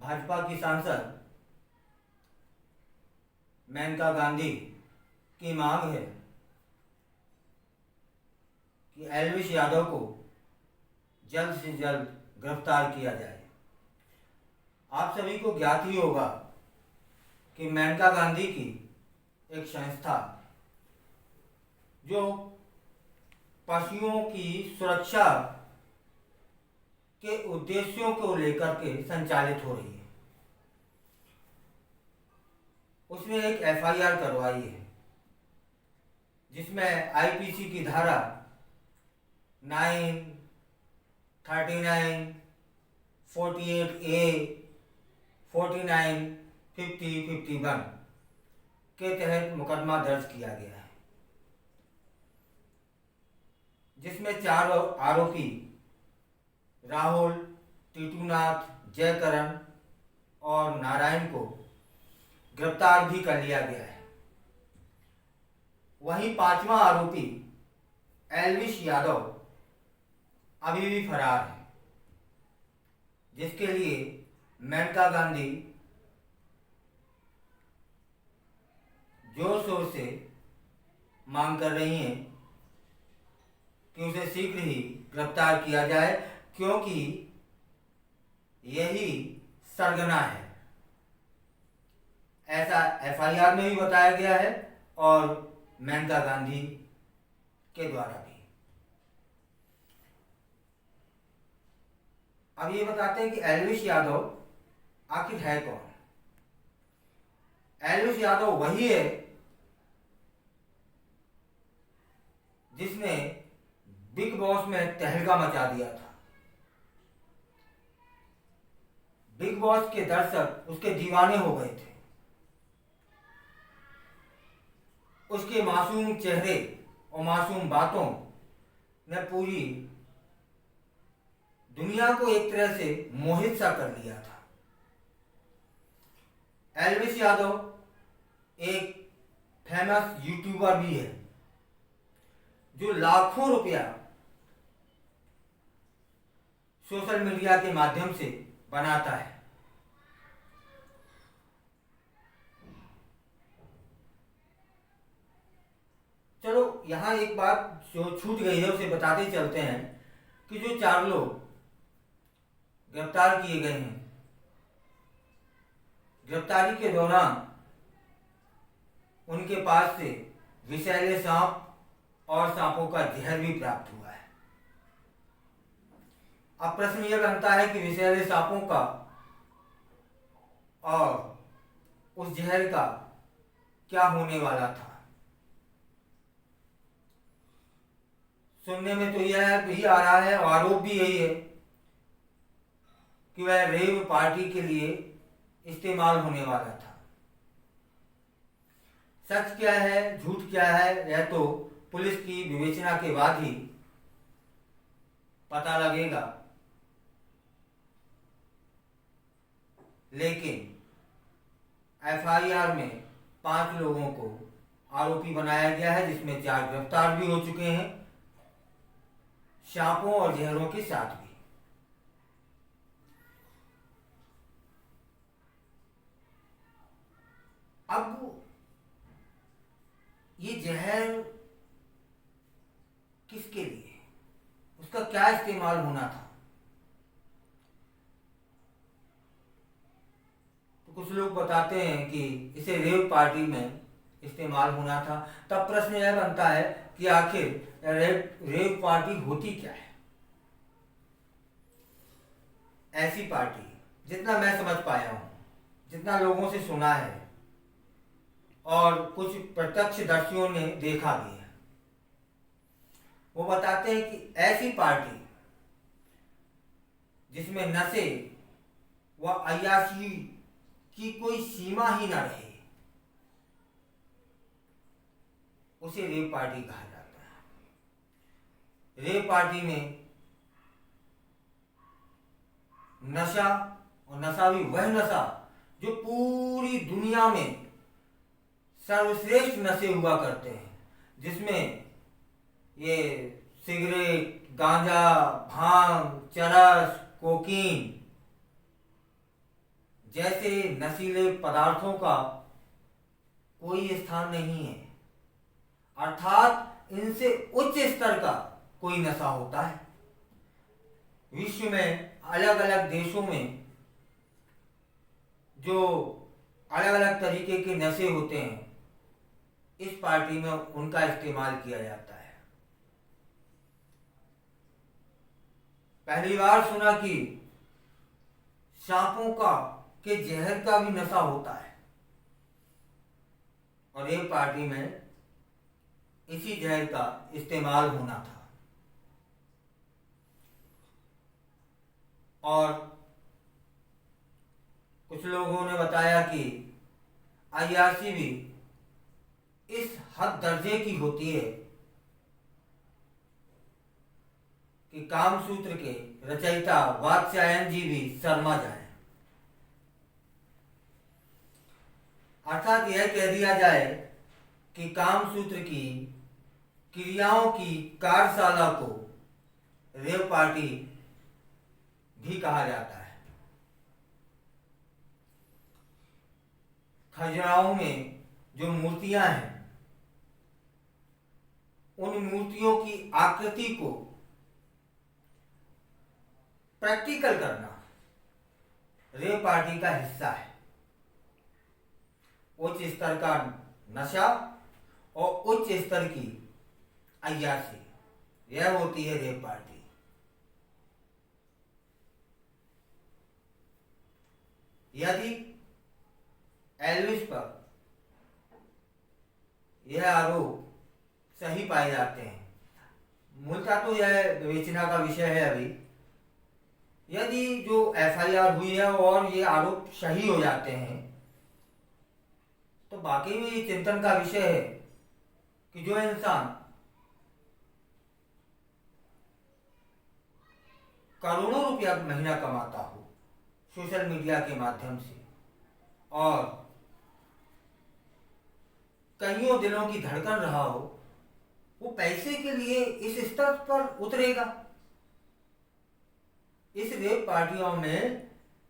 भाजपा की सांसद मेनका गांधी की मांग है कि एल्विश यादव को जल्द से जल्द गिरफ्तार किया जाए। आप सभी को ज्ञात ही होगा कि मेनका गांधी की एक संस्था जो पशुओं की सुरक्षा के उद्देश्यों को लेकर के संचालित हो रही है, उसने एक एफआईआर करवाई है जिसमें आईपीसी की धारा 9, 39, 48A, 49, 50, 51 के तहत मुकदमा दर्ज किया गया है, जिसमें 4 आरोपी राहुल, टीटूनाथ, जयकरण और नारायण को गिरफ्तार भी कर लिया गया है। वहीं 5वां आरोपी एल्विश यादव अभी भी फरार है, जिसके लिए मेनका गांधी जोर शोर से मांग कर रही हैं कि उसे शीघ्र ही गिरफ्तार किया जाए, क्योंकि यही सरगना है, ऐसा एफआईआर में भी बताया गया है और मेनका गांधी के द्वारा भी। अब ये बताते हैं कि एल्विश यादव आखिर है कौन। एल्विश यादव वही है जिसने बिग बॉस में तहलका मचा दिया था। बिग बॉस के दर्शक उसके दीवाने हो गए थे। उसके मासूम चेहरे और मासूम बातों ने पूरी दुनिया को एक तरह से मोहित सा कर लिया था। एल्विश यादव एक फेमस यूट्यूबर भी है जो लाखों रुपया सोशल मीडिया के माध्यम से बनाता है। चलो यहाँ एक बात जो छूट गई है उसे बताते चलते हैं कि जो 4 लोग गिरफ्तार किए गए हैं, गिरफ्तारी के दौरान उनके पास से विषैले सांप और सांपों का जहर भी प्राप्त हुआ है। अब प्रश्न यह बनता है कि विषैले सांपों का और उस जहर का क्या होने वाला था। सुनने में तो यह भी आ रहा है और आरोप भी यही है कि वह रेव पार्टी के लिए इस्तेमाल होने वाला था। सच क्या है झूठ क्या है यह तो पुलिस की विवेचना के बाद ही पता लगेगा, लेकिन एफआईआर में 5 लोगों को आरोपी बनाया गया है, जिसमें 4 गिरफ्तार भी हो चुके हैं, सांपों और जहरों के साथ भी। अब ये जहर किसके लिए, उसका क्या इस्तेमाल होना था। तो कुछ लोग बताते हैं कि इसे रेव पार्टी में इस्तेमाल होना था। तब प्रश्न यह बनता है कि आखिर रेव पार्टी होती क्या है। ऐसी पार्टी, जितना मैं समझ पाया हूं, जितना लोगों से सुना है और कुछ प्रत्यक्षदर्शियों ने देखा भी है, वो बताते हैं कि ऐसी पार्टी जिसमें नशे व अय्याशी की कोई सीमा ही न रहे, उसे रेव पार्टी कहा जाता है। रेव पार्टी में नशा, और नशा भी वह नशा जो पूरी दुनिया में सर्वश्रेष्ठ नशे हुआ करते हैं, जिसमें ये सिगरेट, गांजा, भांग, चरस, कोकीन जैसे नशीले पदार्थों का कोई स्थान नहीं है, अर्थात इनसे उच्च स्तर का कोई नशा होता है। विश्व में अलग अलग देशों में जो अलग अलग तरीके के नशे होते हैं, इस पार्टी में उनका इस्तेमाल किया जाता है। पहली बार सुना कि सांपों का के जहर का भी नशा होता है, और एक पार्टी में इसी जहर का इस्तेमाल होना था। और कुछ लोगों ने बताया कि अय्याशी भी इस हद दर्जे की होती है कि कामसूत्र के रचयिता वात्स्यायन जी भी शर्मा जाए। अर्थात यह कह दिया जाए कि कामसूत्र की क्रियाओं की कार्यशाला को रेव पार्टी भी कहा जाता है। खजुराहो में जो मूर्तियां हैं, उन मूर्तियों की आकृति को प्रैक्टिकल करना रेव पार्टी का हिस्सा है। उच्च स्तर का नशा और उच्च स्तर की अय्याशी, यह होती है रेव पार्टी। यदि एल्विस पर यह आरोप सही पाए जाते हैं, मूलतः तो यह विवेचना का विषय है अभी, यदि जो एफआईआर हुई है और ये आरोप सही हो जाते हैं, तो बाकी में ये चिंतन का विषय है कि जो इंसान करोड़ों रुपया महीना कमाता हो सोशल मीडिया के माध्यम से और कईयों दिनों की धड़कन रहा हो, वो पैसे के लिए इस स्तर पर उतरेगा। इस रेप पार्टियों में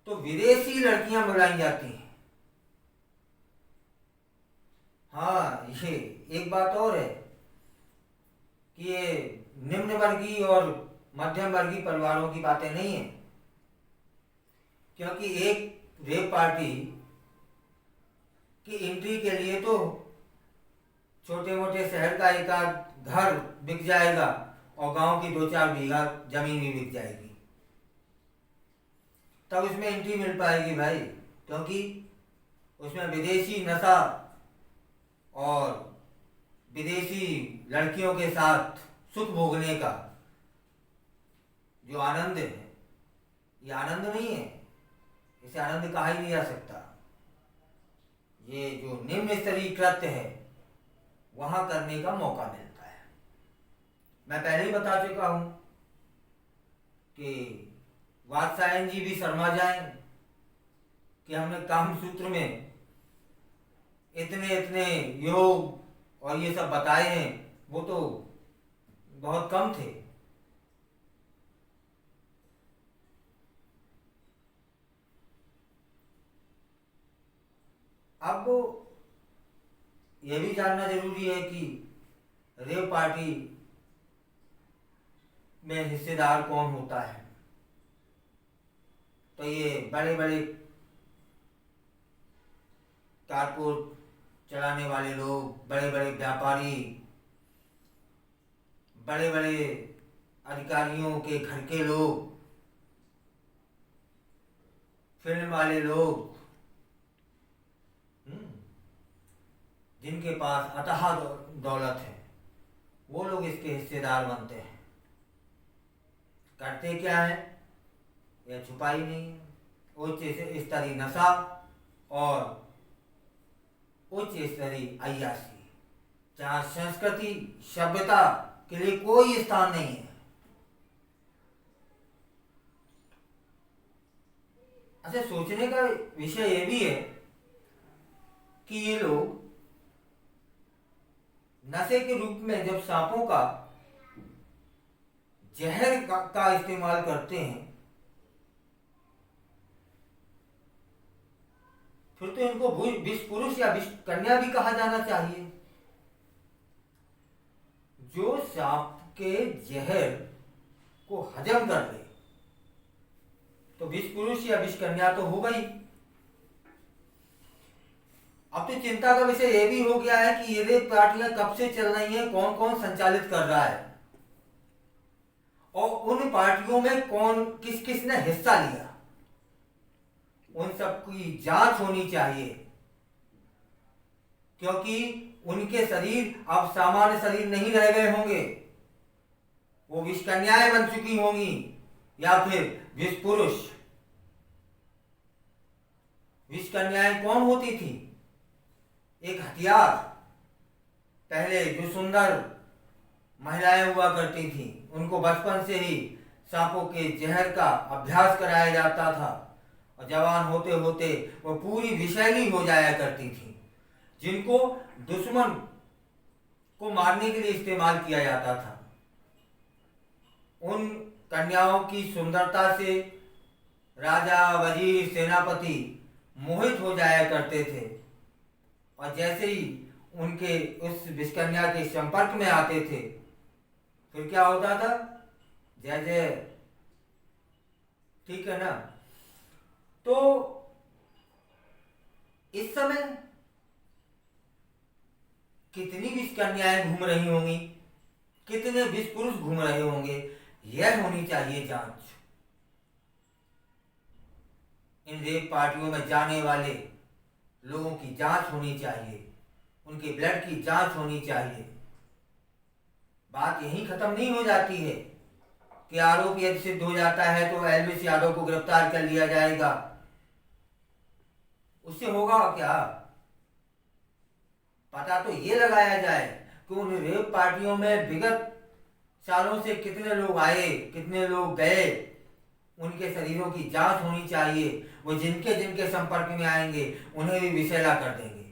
तो विदेशी लड़कियां बुलाई जाती हैं। हाँ, ये एक बात और है कि ये निम्न वर्गीय और मध्यम वर्गीय परिवारों की बातें नहीं है, क्योंकि एक रेप पार्टी की एंट्री के लिए तो छोटे मोटे शहर का एक आध घर बिक जाएगा और गांव की 2-4 बीघा जमीन भी बिक जाएगी, तब इसमें एंट्री मिल पाएगी भाई। क्योंकि उसमें विदेशी नशा और विदेशी लड़कियों के साथ सुख भोगने का जो आनंद है, ये आनंद नहीं है, इसे आनंद कहा ही नहीं जा सकता। ये जो निम्न स्तरीय कृत्य है, वहां करने का मौका मिलता है। मैं पहले ही बता चुका हूं कि वात्स्यायन जी भी शर्मा जाएं कि हमने कामसूत्र में इतने इतने योग और ये सब बताए हैं, वो तो बहुत कम थे। अब यह भी जानना जरूरी है कि रेव पार्टी में हिस्सेदार कौन होता है। तो ये बड़े बड़े कारपोरेट चलाने वाले लोग, बड़े बड़े व्यापारी, बड़े बड़े अधिकारियों के घर के लोग, फिल्म वाले लोग, जिनके पास अथाह दौलत है, वो लोग इसके हिस्सेदार बनते हैं। करते क्या है, यह छुपाई नहीं है। उच्च स्तरीय नशा और उच्च स्तरीय अय्याशी, जहाँ संस्कृति सभ्यता के लिए कोई स्थान नहीं है। अच्छा, सोचने का विषय ये भी है कि ये लोग नशे के रूप में जब सांपों का जहर का इस्तेमाल करते हैं, फिर तो इनको विष पुरुष या विष कन्या भी कहा जाना चाहिए। जो सांप के जहर को हजम कर ले तो विष पुरुष या विष कन्या तो होगा ही। अब तो चिंता का विषय यह भी हो गया है कि ये पार्टियां कब से चल रही हैं, कौन कौन संचालित कर रहा है और उन पार्टियों में कौन किस किस ने हिस्सा लिया, उन सबकी जांच होनी चाहिए। क्योंकि उनके शरीर अब सामान्य शरीर नहीं रह गए होंगे, वो विष कन्याएं बन चुकी होंगी या फिर विष पुरुष। विष कन्याएं कौन होती थी? एक हथियार। पहले जो सुंदर महिलाएं हुआ करती थी उनको बचपन से ही सांपों के जहर का अभ्यास कराया जाता था और जवान होते होते वो पूरी विषैली हो जाया करती थी, जिनको दुश्मन को मारने के लिए इस्तेमाल किया जाता था। उन कन्याओं की सुंदरता से राजा, वजीर, सेनापति मोहित हो जाया करते थे और जैसे ही उनके उस विषकन्या के संपर्क में आते थे फिर क्या होता था? जय जय। ठीक है ना? तो इस समय कितनी विष कन्याएं घूम रही होंगी, कितने विष पुरुष घूम रहे होंगे, यह होनी चाहिए जांच। इन रेप पार्टियों में जाने वाले लोगों की जांच होनी चाहिए, उनके ब्लड की जांच होनी चाहिए। बात यहीं खत्म नहीं हो जाती है कि आरोप यदि सिद्ध हो जाता है तो एल्विस यादव को गिरफ्तार कर लिया जाएगा। उससे होगा क्या? पता तो ये लगाया जाए कि उन रेप पार्टियों में विगत सालों से कितने लोग आए, कितने लोग गए, उनके शरीरों की जांच होनी चाहिए। वो जिनके जिनके संपर्क में आएंगे उन्हें भी विषैला कर देंगे।